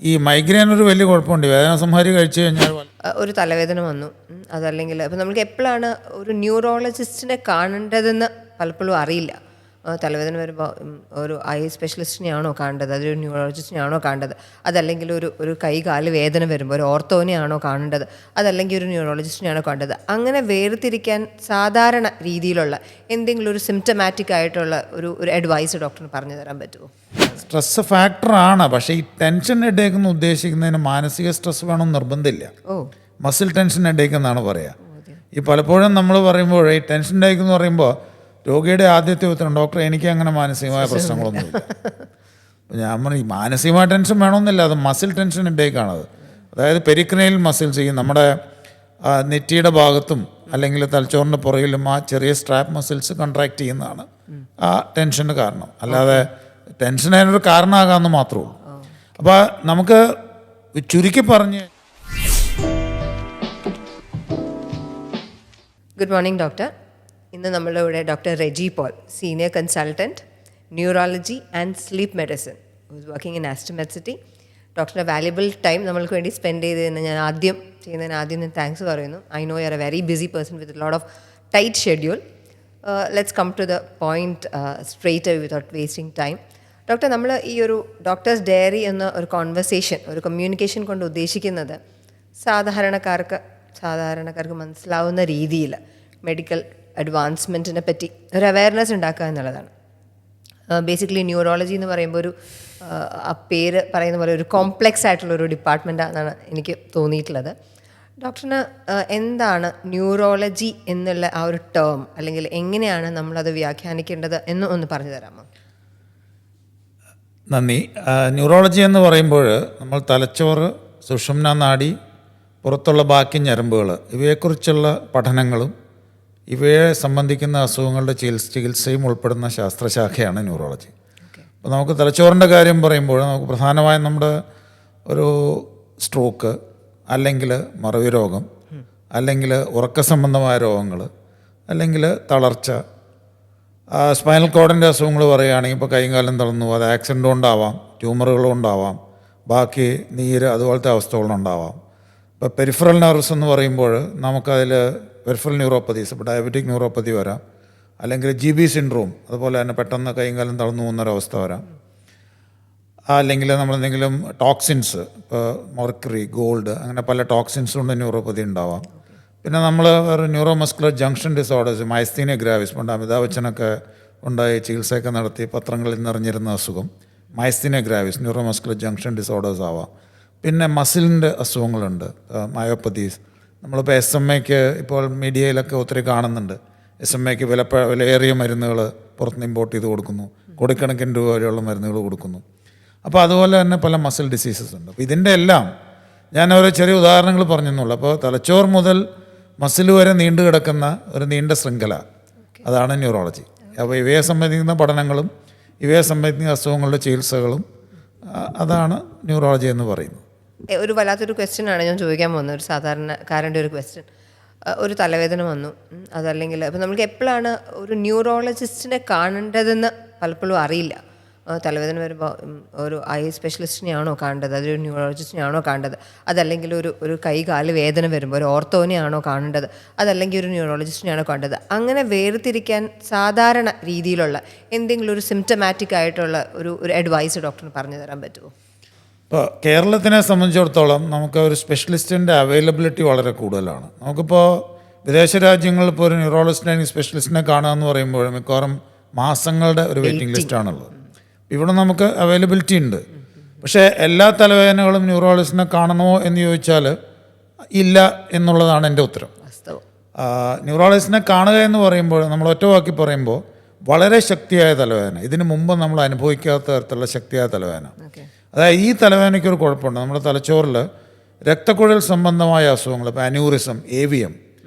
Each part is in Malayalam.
ഈ മൈഗ്രെയിൻ ഒരു വലിയ കുഴപ്പമുണ്ട്. വേദന സംഹാരി കഴിച്ചു കഴിഞ്ഞാൽ ഒരു തലവേദന വന്നു, അതല്ലെങ്കിൽ ഇപ്പം നമുക്ക് എപ്പോഴാണ് ഒരു ന്യൂറോളജിസ്റ്റിനെ കാണേണ്ടതെന്ന് പലപ്പോഴും അറിയില്ല. തലവേദന വരുമ്പോൾ ഒരു ഐ സ്പെഷ്യലിസ്റ്റിനെയാണോ കാണേണ്ടത്, അതൊരു ന്യൂറോളജിസ്റ്റിനെയാണോ കാണേണ്ടത്, അതല്ലെങ്കിൽ ഒരു കൈ കാല് വേദന വരുമ്പോൾ ഒരു ഓർത്തോനെയാണോ കാണേണ്ടത്, അതല്ലെങ്കിൽ ഒരു ന്യൂറോളജിസ്റ്റിനെയാണോ കാണേണ്ടത്. അങ്ങനെ വേർതിരിക്കാൻ സാധാരണ രീതിയിലുള്ള എന്തെങ്കിലും ഒരു സിംറ്റമാറ്റിക് ആയിട്ടുള്ള ഒരു അഡ്വൈസ് ഡോക്ടറിന് പറഞ്ഞു തരാൻ പറ്റുമോ? സ്ട്രെസ് ഫാക്ടറാണ്. പക്ഷേ ഈ ടെൻഷൻ ഹെഡേക്ക് എന്ന് ഉദ്ദേശിക്കുന്നതിന് മാനസിക സ്ട്രെസ് വേണമെന്ന് നിർബന്ധമില്ല. മസിൽ ടെൻഷൻ ഹെഡേക്ക് എന്നാണ് പറയുക. ഈ പലപ്പോഴും നമ്മൾ പറയുമ്പോൾ ഈ ടെൻഷൻ ഹെഡേക്ക് എന്ന് പറയുമ്പോൾ രോഗിയുടെ ആദ്യത്തെ ഉത്തരം, ഡോക്ടർ എനിക്ക് അങ്ങനെ മാനസികമായ പ്രശ്നങ്ങളൊന്നുമില്ല. ഞാൻ പറഞ്ഞു ഈ മാനസികമായ ടെൻഷൻ വേണമെന്നില്ല, അത് മസിൽ ടെൻഷൻ ഹെഡേക്കാണത്. അതായത് പെരിക്രൈനൽ മസിൽസ്, ഈ നമ്മുടെ നെറ്റിയുടെ ഭാഗത്തും അല്ലെങ്കിൽ തലച്ചോറിൻ്റെ പുറകിലും ആ ചെറിയ സ്ട്രാപ്പ് മസിൽസ് കൺട്രാക്ട് ചെയ്യുന്നതാണ് ആ ടെൻഷന് കാരണം. അല്ലാതെ ടെൻഷൻ അതിനൊരു കാരണമാകാമെന്ന് മാത്രമേ ഉള്ളൂ. അപ്പോൾ നമുക്ക് ചുരുക്കി പറഞ്ഞ് ഗുഡ് മോർണിംഗ് ഡോക്ടർ. ഇന്ന് നമ്മളുടെ ഇവിടെ doctor Reji Paul, senior consultant neurology and sleep medicine, working in Aster Medcity. ഡോക്ടറുടെ വാല്യുബിൾ ടൈം നമ്മൾക്ക് വേണ്ടി സ്പെൻഡ് ചെയ്തതിന് ഞാൻ ആദ്യം താങ്ക്സ് പറയുന്നു. I know you are a very busy person with lot of tight schedule. Let's come to the point straight without wasting time. Doctor, നമ്മൾ ഈ ഒരു ഡോക്ടേഴ്സ് ഡയറി എന്ന ഒരു കോൺവെർസേഷൻ, ഒരു കമ്മ്യൂണിക്കേഷൻ കൊണ്ട് ഉദ്ദേശിക്കുന്നത് സാധാരണക്കാർക്ക് മനസ്സിലാവുന്ന രീതിയിൽ മെഡിക്കൽ അഡ്വാൻസ്മെൻറ്റിനെ പറ്റി ഒരു അവയർനെസ് ഉണ്ടാക്കുക എന്നുള്ളതാണ്. ബേസിക്കലി ന്യൂറോളജി എന്ന് പറയുമ്പോൾ ആ പേര് പറയുന്ന പോലെ ഒരു കോംപ്ലെക്സ് ആയിട്ടുള്ളൊരു ഡിപ്പാർട്ട്മെൻറ്റാണെന്നാണ് എനിക്ക് തോന്നിയിട്ടുള്ളത്. ഡോക്ടറിന് എന്താണ് ന്യൂറോളജി എന്നുള്ള ആ ഒരു ടേം, അല്ലെങ്കിൽ എങ്ങനെയാണ് നമ്മളത് വ്യാഖ്യാനിക്കേണ്ടത് എന്ന് ഒന്ന് പറഞ്ഞു തരാമോ? നന്ദി. ന്യൂറോളജി എന്ന് പറയുമ്പോൾ നമ്മൾ തലച്ചോറ്, സുഷുമ്ന നാഡി, പുറത്തുള്ള ബാക്കി ഞരമ്പുകൾ, ഇവയെക്കുറിച്ചുള്ള പഠനങ്ങളും ഇവയെ സംബന്ധിക്കുന്ന അസുഖങ്ങളുടെ ചികിത്സയും ഉൾപ്പെടുന്ന ശാസ്ത്രശാഖയാണ് ന്യൂറോളജി. അപ്പോൾ നമുക്ക് തലച്ചോറിൻ്റെ കാര്യം പറയുമ്പോൾ നമുക്ക് പ്രധാനമായും നമ്മുടെ ഒരു സ്ട്രോക്ക്, അല്ലെങ്കിൽ മറവി രോഗം, അല്ലെങ്കിൽ ഉറക്ക സംബന്ധമായ രോഗങ്ങൾ, അല്ലെങ്കിൽ തളർച്ച, സ്പൈനൽ കോഡിൻ്റെ അസുഖങ്ങൾ പറയുകയാണെങ്കിൽ ഇപ്പോൾ കൈയും കാലം തളർന്നു, അത് ആക്സിഡൻ്റ് കൊണ്ടാവാം, ട്യൂമറുകൾ കൊണ്ടാവാം, ബാക്കി നീര് അതുപോലത്തെ അവസ്ഥകളുണ്ടാവാം. ഇപ്പോൾ പെരിഫറൽ നെർവ്സ് എന്ന് പറയുമ്പോൾ നമുക്കതിൽ പെരിഫറൽ ന്യൂറോപ്പതീസ്, ഇപ്പോൾ ഡയബറ്റിക് ന്യൂറോപ്പതി വരാം, അല്ലെങ്കിൽ GB സിൻഡ്രോം, അതുപോലെ തന്നെ പെട്ടെന്ന് കൈയും കാലം തളർന്നു പോകുന്നൊരവസ്ഥ വരാം. അല്ലെങ്കിൽ നമ്മളെന്തെങ്കിലും ടോക്സിൻസ്, ഇപ്പോൾ മെർക്കുറി, ഗോൾഡ്, അങ്ങനെ പല ടോക്സിൻസ് കൊണ്ട് ന്യൂറോപ്പതി ഉണ്ടാവാം. പിന്നെ നമ്മൾ വേറെ neuro muscular junction disorders, myasthenia gravis, പണ്ട് അമിതാഭ് ബച്ചനൊക്കെ ഉണ്ടായി ചികിത്സയൊക്കെ നടത്തി പത്രങ്ങളിൽ നിറഞ്ഞിരുന്ന അസുഖം myasthenia gravis, neuro muscular junction disorders ആവാം. പിന്നെ മസിലിൻ്റെ അസുഖങ്ങളുണ്ട്, മയോപ്പതീസ്. നമ്മളിപ്പോൾ SMA ഇപ്പോൾ മീഡിയയിലൊക്കെ ഒത്തിരി കാണുന്നുണ്ട്. SMA വിലയേറിയ മരുന്നുകൾ പുറത്തുനിന്ന് ഇമ്പോർട്ട് ചെയ്ത് കൊടുക്കുന്നു, കോടിക്കണക്കിന് രൂപ വരെയുള്ള മരുന്നുകൾ കൊടുക്കുന്നു. അപ്പോൾ അതുപോലെ തന്നെ പല മസിൽ ഡിസീസസ് ഉണ്ട്. അപ്പോൾ ഇതിൻ്റെ എല്ലാം ഞാൻ ഓരോ ചെറിയ ഉദാഹരണങ്ങൾ പറഞ്ഞെന്നുള്ളൂ. അപ്പോൾ തലച്ചോർ മുതൽ മസിൽ വരെ നീണ്ടു കിടക്കുന്ന ഒരു നീണ്ട ശൃംഖല, അതാണ് ന്യൂറോളജി. അപ്പോൾ ഇവയെ സംബന്ധിക്കുന്ന പഠനങ്ങളും ഇവയെ സംബന്ധിക്കുന്ന അസുഖങ്ങളുടെ ചികിത്സകളും, അതാണ് ന്യൂറോളജി എന്ന് പറയുന്നത്. ഒരു വല്ലാത്തൊരു ക്വസ്റ്റ്യനാണ് ഞാൻ ചോദിക്കാൻ പോകുന്നത്, ഒരു സാധാരണക്കാരൻ്റെ ഒരു ക്വസ്റ്റ്യൻ. ഒരു തലവേദന വന്നു, അതല്ലെങ്കിൽ ഇപ്പം നമുക്ക് എപ്പോഴാണ് ഒരു ന്യൂറോളജിസ്റ്റിനെ കാണേണ്ടതെന്ന് പലപ്പോഴും അറിയില്ല. തലവേദന വരുമ്പോൾ ഒരു ഐ സ്പെഷ്യലിസ്റ്റിനെയാണോ കാണേണ്ടത്, അതൊരു ന്യൂറോളജിസ്റ്റിനെയാണോ കാണേണ്ടത്, അതല്ലെങ്കിൽ ഒരു കൈ കാല് വേദന വരുമ്പോൾ ഒരു ഓർത്തോനെയാണോ കാണേണ്ടത്, അതല്ലെങ്കിൽ ഒരു ന്യൂറോളജിസ്റ്റിനെയാണോ കാണേണ്ടത്. അങ്ങനെ വേർതിരിക്കാൻ സാധാരണ രീതിയിലുള്ള എന്തെങ്കിലും ഒരു സിംറ്റമാറ്റിക് ആയിട്ടുള്ള ഒരു അഡ്വൈസ് ഡോക്ടറിന് പറഞ്ഞു തരാൻ പറ്റുമോ? ഇപ്പോൾ കേരളത്തിനെ സംബന്ധിച്ചിടത്തോളം നമുക്ക് ഒരു സ്പെഷ്യലിസ്റ്റിൻ്റെ അവൈലബിലിറ്റി വളരെ കൂടുതലാണ്. നമുക്കിപ്പോൾ വിദേശ രാജ്യങ്ങളിൽ ഇപ്പോൾ ഒരു ന്യൂറോളജിസ്റ്റിനെ സ്പെഷ്യലിസ്റ്റിനെ കാണുക എന്ന് പറയുമ്പോൾ മിക്കവാറും മാസങ്ങളുടെ ഒരു വെയിറ്റിംഗ് ലിസ്റ്റാണുള്ളത്. ഇവിടെ നമുക്ക് അവൈലബിലിറ്റി ഉണ്ട്. പക്ഷേ എല്ലാ തലവേദനകളും ന്യൂറോളജിസ്റ്റിനെ കാണണമോ എന്ന് ചോദിച്ചാൽ ഇല്ല എന്നുള്ളതാണ് എൻ്റെ ഉത്തരം. ന്യൂറോളജിസ്റ്റിനെ കാണുക എന്ന് പറയുമ്പോൾ നമ്മൾ ഒറ്റ വാക്കി പറയുമ്പോൾ വളരെ ശക്തിയായ തലവേദന, ഇതിനു മുമ്പ് നമ്മൾ അനുഭവിക്കാത്ത തരത്തിലുള്ള ശക്തിയായ തലവേദന. അതായത് ഈ തലവേദനയ്ക്കൊരു കുഴപ്പമുണ്ട്, നമ്മുടെ തലച്ചോറിൽ രക്തക്കുഴൽ സംബന്ധമായ അസുഖങ്ങൾ, ഇപ്പോൾ അന്യൂറിസം, AVM,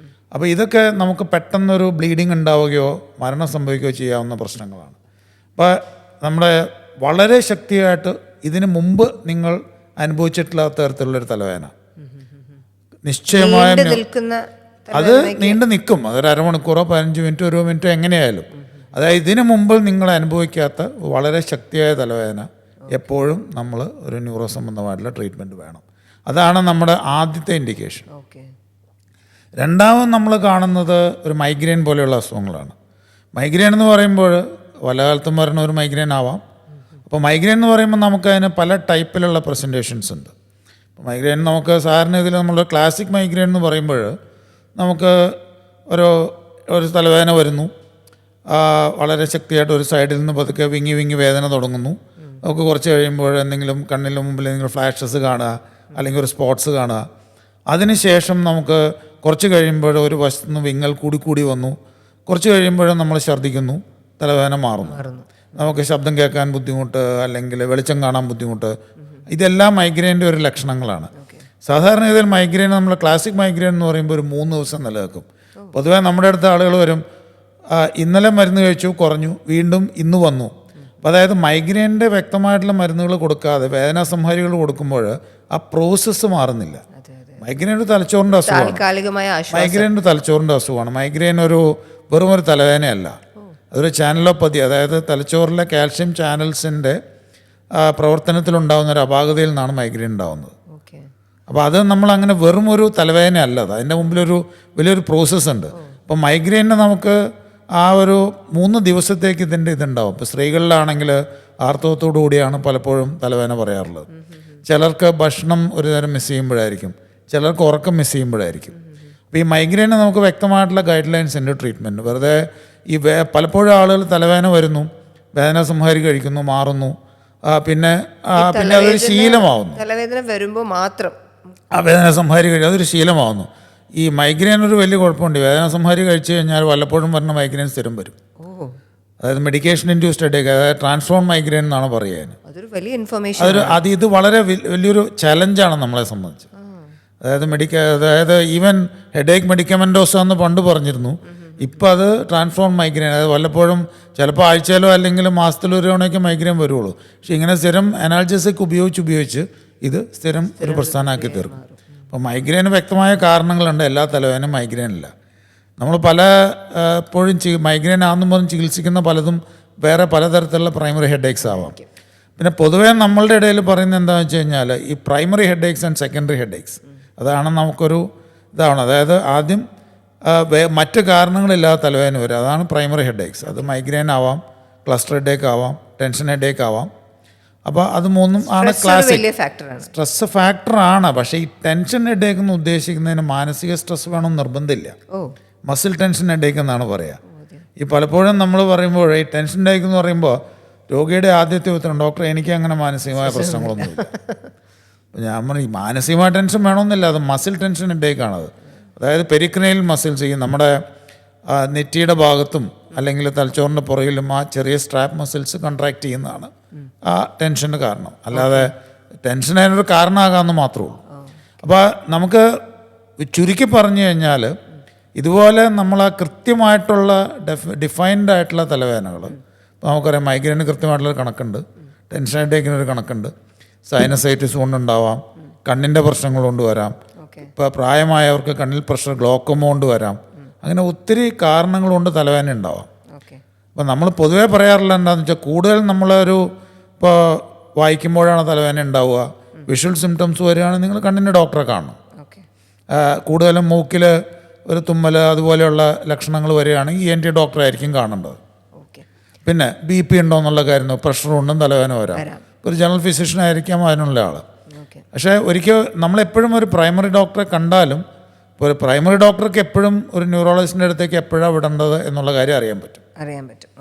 അപ്പോൾ ഇതൊക്കെ നമുക്ക് പെട്ടെന്നൊരു ബ്ലീഡിങ് ഉണ്ടാവുകയോ മരണം സംഭവിക്കുകയോ ചെയ്യാവുന്ന പ്രശ്നങ്ങളാണ്. അപ്പോൾ നമ്മുടെ വളരെ ശക്തിയായിട്ട് ഇതിനു മുമ്പ് നിങ്ങൾ അനുഭവിച്ചിട്ടില്ലാത്ത തരത്തിലുള്ളൊരു തലവേദന നിശ്ചയമായും അത് നീണ്ടു നിൽക്കും. അതൊരു അരമണിക്കൂറോ 15 മിനിറ്റോ 20 മിനിറ്റോ എങ്ങനെയായാലും. അതായത് ഇതിനു മുമ്പ് നിങ്ങൾ അനുഭവിക്കാത്ത വളരെ ശക്തിയായ തലവേദന എപ്പോഴും നമ്മൾ ഒരു ന്യൂറോ സംബന്ധമായിട്ടുള്ള ട്രീറ്റ്മെൻറ്റ് വേണം. അതാണ് നമ്മുടെ ആദ്യത്തെ ഇൻഡിക്കേഷൻ. ഓക്കെ. രണ്ടാമത് നമ്മൾ കാണുന്നത് ഒരു മൈഗ്രെയിൻ പോലെയുള്ള അസുഖങ്ങളാണ്. മൈഗ്രെയിൻ എന്ന് പറയുമ്പോൾ പല കാലത്തും വരുന്ന ഒരു മൈഗ്രെയിൻ ആവാം. അപ്പോൾ മൈഗ്രെയിൻ എന്ന് പറയുമ്പോൾ നമുക്കതിന് പല ടൈപ്പിലുള്ള പ്രസൻറ്റേഷൻസ് ഉണ്ട്. അപ്പോൾ മൈഗ്രെയിൻ നമുക്ക് സാധാരണ ഇതിൽ നമ്മൾ ക്ലാസിക് മൈഗ്രെയിൻ എന്ന് പറയുമ്പോൾ നമുക്ക് ഒരു തലവേദന വരുന്നു, വളരെ ശക്തിയായിട്ട് ഒരു സൈഡിൽ നിന്ന് പതുക്കെ വിങ്ങി വേദന തുടങ്ങുന്നു. നമുക്ക് കുറച്ച് കഴിയുമ്പോൾ എന്തെങ്കിലും കണ്ണിന് മുമ്പിൽ എന്തെങ്കിലും ഫ്ലാഷസ് കാണുക, അല്ലെങ്കിൽ ഒരു സ്പോട്സ് കാണുക. അതിനുശേഷം നമുക്ക് കുറച്ച് കഴിയുമ്പോൾ ഒരു വശത്തു നിന്ന് വിങ്ങൽ കൂടി വന്നു. കുറച്ച് കഴിയുമ്പോഴും നമ്മൾ ഛർദ്ദിക്കുന്നു, തലവേദന മാറുന്നു. നമുക്ക് ശബ്ദം കേൾക്കാൻ ബുദ്ധിമുട്ട്, അല്ലെങ്കിൽ വെളിച്ചം കാണാൻ ബുദ്ധിമുട്ട്. ഇതെല്ലാം മൈഗ്രെയിൻ്റെ ഒരു ലക്ഷണങ്ങളാണ്. സാധാരണ ഇതിൽ മൈഗ്രെയിൻ നമ്മൾ ക്ലാസിക് മൈഗ്രെയിൻ എന്ന് പറയുമ്പോൾ ഒരു 3 ദിവസം നിലനിൽക്കും. പൊതുവേ നമ്മുടെ അടുത്ത ആളുകൾ വരും, ഇന്നലെ മരുന്ന് കഴിച്ചു കുറഞ്ഞു, വീണ്ടും ഇന്ന് വന്നു. അപ്പോൾ അതായത് മൈഗ്രെയിൻ്റെ വ്യക്തമായിട്ടുള്ള മരുന്നുകൾ കൊടുക്കാതെ വേദനാ സംഹാരികൾ കൊടുക്കുമ്പോൾ ആ പ്രോസസ്സ് മാറുന്നില്ല. മൈഗ്രെയിൻ ഒരു തലച്ചോറിൻ്റെ അസുഖമാണ്. മൈഗ്രെയിൻ ഒരു തലച്ചോറിൻ്റെ അസുഖമാണ്. മൈഗ്രെയിൻ വെറും ഒരു തലവേദനയല്ല, അതൊരു ചാനലോപ്പതി, അതായത് തലച്ചോറിലെ കാൽഷ്യം ചാനൽസിൻ്റെ പ്രവർത്തനത്തിലുണ്ടാകുന്ന ഒരു അപാകതയിൽ നിന്നാണ് മൈഗ്രെയിൻ ഉണ്ടാകുന്നത്. അപ്പോൾ അത് നമ്മളങ്ങനെ വെറും ഒരു തലവേദനയല്ല, അതിൻ്റെ മുമ്പിലൊരു വലിയൊരു പ്രോസസ്സ് ഉണ്ട്. അപ്പോൾ മൈഗ്രെയിന് നമുക്ക് ആ ഒരു 3 ദിവസത്തേക്ക് ഇതുണ്ടാവും. ഇപ്പോൾ സ്ത്രീകളിലാണെങ്കിൽ ആർത്തവത്തോടു കൂടിയാണ് പലപ്പോഴും തലവേദന പറയാറുള്ളത്. ചിലർക്ക് ഭക്ഷണം ഒരു നേരം മിസ് ചെയ്യുമ്പോഴായിരിക്കും, ചിലർക്ക് ഉറക്കം മിസ് ചെയ്യുമ്പോഴായിരിക്കും. അപ്പോൾ ഈ മൈഗ്രെയിന് നമുക്ക് വ്യക്തമായിട്ടുള്ള ഗൈഡ് ലൈൻസ് ഉണ്ട് ട്രീറ്റ്മെൻറ്റ്. വെറുതെ പലപ്പോഴും ആളുകൾ തലവേദന വരുന്നു, വേദന സംഹാരി കഴിക്കുന്നു, മാറുന്നു, പിന്നെ അതൊരു ശീലമാവുന്നു. തലവേദന വരുമ്പോൾ മാത്രം ആ വേദന സംഹാരി കഴിക്കും, അതൊരു ശീലമാവുന്നു. ഈ മൈഗ്രെയിൻ ഒരു വലിയ കുഴപ്പമുണ്ട്. വേദന സംഹാരി കഴിച്ചു കഴിഞ്ഞാൽ വല്ലപ്പോഴും വരുന്ന മൈഗ്രെയിൻ സ്ഥിരം വരും. അതായത് മെഡിക്കേഷൻ ഇൻഡ്യൂസ്ഡ് ഹെഡേക്ക്, അതായത് ട്രാൻസ്ഫോം മൈഗ്രെയിൻ എന്നാണ് പറയുക. അതൊരു വലിയ ഇൻഫർമേഷൻ. ഇത് വളരെ വലിയൊരു ചലഞ്ചാണ് നമ്മളെ സംബന്ധിച്ച്. അതായത് ഈവൻ ഹെഡേക്ക് മെഡിക്കമെൻറ്റോസ് എന്ന് പണ്ട് പറഞ്ഞിരുന്നു. ഇപ്പം അത് ട്രാൻസ്ഫോം മൈഗ്രെയിൻ, അതായത് വല്ലപ്പോഴും ചിലപ്പോൾ ആഴ്ചയിലോ അല്ലെങ്കിൽ മാസത്തിലോ ഒരു തവണയൊക്കെ മൈഗ്രെയിൻ വരുള്ളൂ. പക്ഷെ ഇങ്ങനെ സ്ഥിരം അനാൽജസിക് ഉപയോഗിച്ച് ഇത് സ്ഥിരം ഒരു പ്രസ്ഥാനമാക്കി തീർക്കും. അപ്പോൾ മൈഗ്രെയിന് വ്യക്തമായ കാരണങ്ങളുണ്ട്. എല്ലാ തലവേദനയും മൈഗ്രെയിനില്ല. നമ്മൾ എപ്പോഴും മൈഗ്രെയിൻ ആണെന്നും പറഞ്ഞ് ചികിത്സിക്കുന്ന പലതും വേറെ പലതരത്തിലുള്ള പ്രൈമറി ഹെഡേക്സ് ആവാം. പിന്നെ പൊതുവേ നമ്മളുടെ ഇടയിൽ പറയുന്നത് എന്താണെന്ന് വെച്ച് കഴിഞ്ഞാൽ ഈ primary headaches and secondary headaches, അതാണ് നമുക്കൊരു ഇതാണ്. അതായത് ആദ്യം മറ്റ് കാരണങ്ങളില്ലാതെ തലവേദന വരും, അതാണ് പ്രൈമറി ഹെഡേക്സ്. അത് മൈഗ്രെയിൻ ആവാം, ക്ലസ്റ്റർ ഹെഡേക്ക് ആവാം, ടെൻഷൻ ഹെഡേക്ക് ആവാം. അപ്പോൾ അത് 3 ആണ് ക്ലാസിക്. സ്ട്രെസ് ഫാക്ടറാണ്. പക്ഷേ ഈ ടെൻഷൻ ഹെഡേക്ക് എന്ന് ഉദ്ദേശിക്കുന്നതിന് മാനസിക സ്ട്രെസ് വേണമെന്ന് നിർബന്ധമില്ല. മസിൽ ടെൻഷൻ ഹെഡേക്ക് എന്നാണ് പറയുക. ഈ പലപ്പോഴും നമ്മൾ പറയുമ്പോൾ ഈ ടെൻഷൻ ഹെഡേക്ക് എന്ന് പറയുമ്പോൾ രോഗിയുടെ ആദ്യത്തെ ഉത്തരം, ഡോക്ടർ എനിക്ക് അങ്ങനെ മാനസികമായ പ്രശ്നങ്ങളൊന്നുമില്ല. അപ്പോൾ ഞാൻ പറഞ്ഞു, ഈ മാനസികമായ ടെൻഷൻ വേണമെന്നില്ല, അത് മസിൽ ടെൻഷൻ ഹെഡേക്കാണത്. അതായത് പെരിക്രനിയൽ മസിൽസ്, ഈ നമ്മുടെ നെറ്റിയുടെ ഭാഗത്തും അല്ലെങ്കിൽ തലച്ചോറിൻ്റെ പുറകിലും ആ ചെറിയ സ്ട്രാപ്പ് മസിൽസ് കൺട്രാക്ട് ചെയ്യുന്നതാണ് ആ ടെൻഷന് കാരണം. അല്ലാതെ ടെൻഷൻ അതിനൊരു കാരണമാകാമെന്ന് മാത്രമേ ഉള്ളൂ. അപ്പോൾ നമുക്ക് ചുരുക്കി പറഞ്ഞു കഴിഞ്ഞാൽ ഇതുപോലെ നമ്മൾ ആ കൃത്യമായിട്ടുള്ള ഡിഫൈൻഡ് ആയിട്ടുള്ള തലവേദനകൾ, ഇപ്പോൾ നമുക്കറിയാം മൈഗ്രെയിന് കൃത്യമായിട്ടുള്ളൊരു കണക്കുണ്ട്, ടെൻഷൻ ഹെഡേക്കിനൊരു കണക്കുണ്ട്, സൈനസൈറ്റിസ് കൊണ്ടുണ്ടാവാം, കണ്ണിൻ്റെ പ്രശ്നങ്ങൾ കൊണ്ടുവരാം, ഇപ്പോൾ പ്രായമായവർക്ക് കണ്ണിൽ പ്രഷർ, ഗ്ലോക്കോമ കൊണ്ട് വരാം. അങ്ങനെ ഒത്തിരി കാരണങ്ങൾ കൊണ്ട് തലവേദന ഉണ്ടാവാം. അപ്പോൾ നമ്മൾ പൊതുവേ പറയാറില്ല എന്താണെന്ന് വെച്ചാൽ, കൂടുതൽ ഇപ്പോൾ വായിക്കുമ്പോഴാണ് തലവേദന ഉണ്ടാവുക, വിഷ്വൽ സിംറ്റംസ് വരികയാണെങ്കിൽ നിങ്ങൾ കണ്ണിൻ്റെ ഡോക്ടറെ കാണണം. കൂടുതലും മൂക്കിൽ ഒരു തുമ്മൽ അതുപോലെയുള്ള ലക്ഷണങ്ങൾ വരികയാണെങ്കിൽ ENT ഡോക്ടറായിരിക്കും കാണേണ്ടത്. പിന്നെ BP ഉണ്ടോ എന്നുള്ള കാര്യം, പ്രഷറുണ്ടും തലവേദന വരാം, ഒരു ജനറൽ ഫിസിഷ്യൻ ആയിരിക്കാം അതിനുള്ള ആൾ. പക്ഷേ നമ്മളെപ്പോഴും ഒരു പ്രൈമറി ഡോക്ടറെ കണ്ടാലും ഇപ്പോൾ ഒരു പ്രൈമറി ഡോക്ടർക്ക് എപ്പോഴും ഒരു ന്യൂറോളജിസ്റ്റിൻ്റെ അടുത്തേക്ക് എപ്പോഴാണ് വിടേണ്ടത് എന്നുള്ള കാര്യം അറിയാൻ പറ്റും.